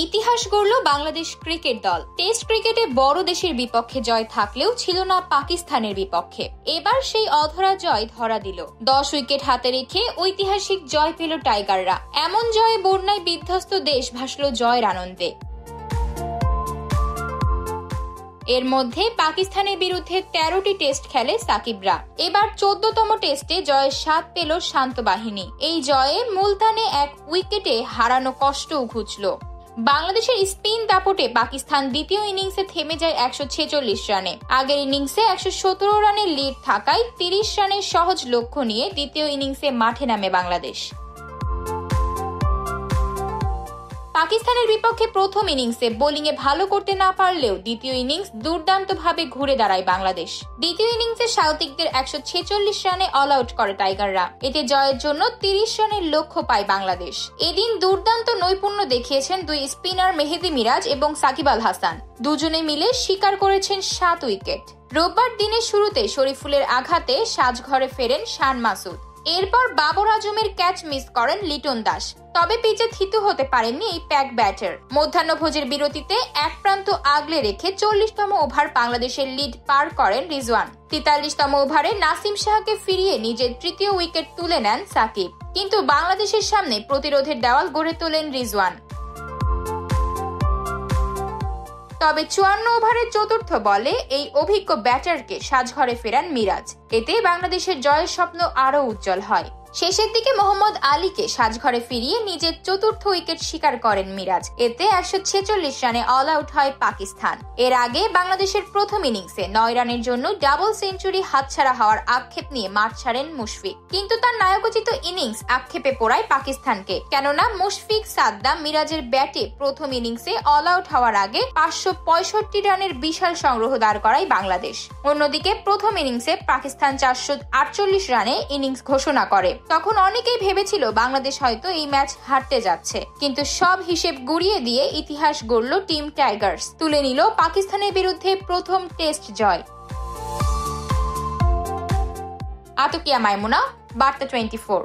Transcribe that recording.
ইতিহাস গড়ল বাংলাদেশ ক্রিকেট দল। টেস্ট ক্রিকেটে বড় দেশের বিপক্ষে জয় থাকলেও ছিল না পাকিস্তানের বিপক্ষে। এবার সেই অধরা জয় ধরা দিল। 10 উইকেট হাতে রেখে ঐতিহাসিক জয় পেল টাইগাররা। এমন জয়ে বন্যায় বিধ্বস্ত দেশ ভাসল জয়ের আনন্দে। এর মধ্যে পাকিস্তানের বিরুদ্ধে 13টি টেস্ট খেলে সাকিবরা। এবার 14তম টেস্টে জয়ের স্বাদ পেল শান্ত বাহিনী। এই জয়ে মুলতানে 1 উইকেটে হারানো কষ্টও ঘুচল। বাংলাদেশের স্পিন দাপটে পাকিস্তান দ্বিতীয় ইনিংসে থেমে যায় 146 রানে। আগের ইনিংসে 117 রানের লিড থাকায় 30 রানের সহজ লক্ষ্য নিয়ে দ্বিতীয় ইনিংসে মাঠে নামে বাংলাদেশ। পাকিস্তানের বিপক্ষে প্রথম ইনিংসে বোলিংয়ে ভালো করতে না পারলেও দ্বিতীয় ইনিংস দুর্দান্তভাবে ঘুরে দাঁড়ায় বাংলাদেশ। দ্বিতীয় ইনিংসে স্বাগতিকদের 146 রানে অল আউট করে টাইগাররা। এতে জয়ের জন্য 30 রানের লক্ষ্য পায় বাংলাদেশ। এদিন দুর্দান্ত নৈপুণ্য দেখিয়েছেন দুই স্পিনার মেহেদী মিরাজ এবং সাকিব আল হাসান। দুজনে মিলে শিকার করেছেন 7 উইকেট। রোববার দিনের শুরুতে শরীফুলের আঘাতে সাজঘরে ফেরেন শান মাসুদ। এরপর বাবর আজমের ক্যাচ মিস করেন লিটন দাস। তবে পিচে থিতু হতে পারেননি এই প্যাক ব্যাটার। মধ্যাহ্নভোজের বিরতিতে এক প্রান্ত আগলে রেখে 40তম ওভার বাংলাদেশের লিড পার করেন রিজওয়ান। 43তম ওভারে নাসিম শাহকে ফিরিয়ে নিজের তৃতীয় উইকেট তুলে নেন সাকিব। কিন্তু বাংলাদেশের সামনে প্রতিরোধের দেওয়াল গড়ে তোলেন রিজওয়ান। তবে 54 ওভারের চতুর্থ বলে এই অভিজ্ঞ ব্যাটারকে সাজঘরে ফেরান মিরাজ। এতে বাংলাদেশের জয়ের স্বপ্ন আরো উজ্জ্বল হয়। শেষের দিকে মোহাম্মদ আলীকে সাজঘরে ফিরিয়ে নিজের চতুর্থ উইকেট শিকার করেন মিরাজ। এতে 146 রানে অল আউট হয় পাকিস্তান। এর আগে বাংলাদেশের প্রথম ইনিংসে 9 রানের জন্য ডাবল সেঞ্চুরি হাতছাড়া হওয়ার আক্ষেপ নিয়ে মাঠ ছাড়েন মুশফিক। কিন্তু তার নায়কোচিত ইনিংস আক্ষেপে পোড়ায় পাকিস্তানকে। কেননা মুশফিক সাদ্দাম মিরাজের ব্যাটে প্রথম ইনিংসে অল আউট হওয়ার আগে 565 রানের বিশাল সংগ্রহ দাঁড় করায় বাংলাদেশ। অন্যদিকে প্রথম ইনিংসে পাকিস্তান 448 রানে ইনিংস ঘোষণা করে। তখন অনেকেই ভেবেছিল বাংলাদেশ হয়তো এই ম্যাচ হারতে যাচ্ছে, কিন্তু সব হিসেব গুড়িয়ে দিয়ে ইতিহাস গড়ল টিম টাইগার্স। তুলে নিল পাকিস্তানের বিরুদ্ধে প্রথম টেস্ট জয়। আতকিয়া মাইমুনা, বার্তা 24।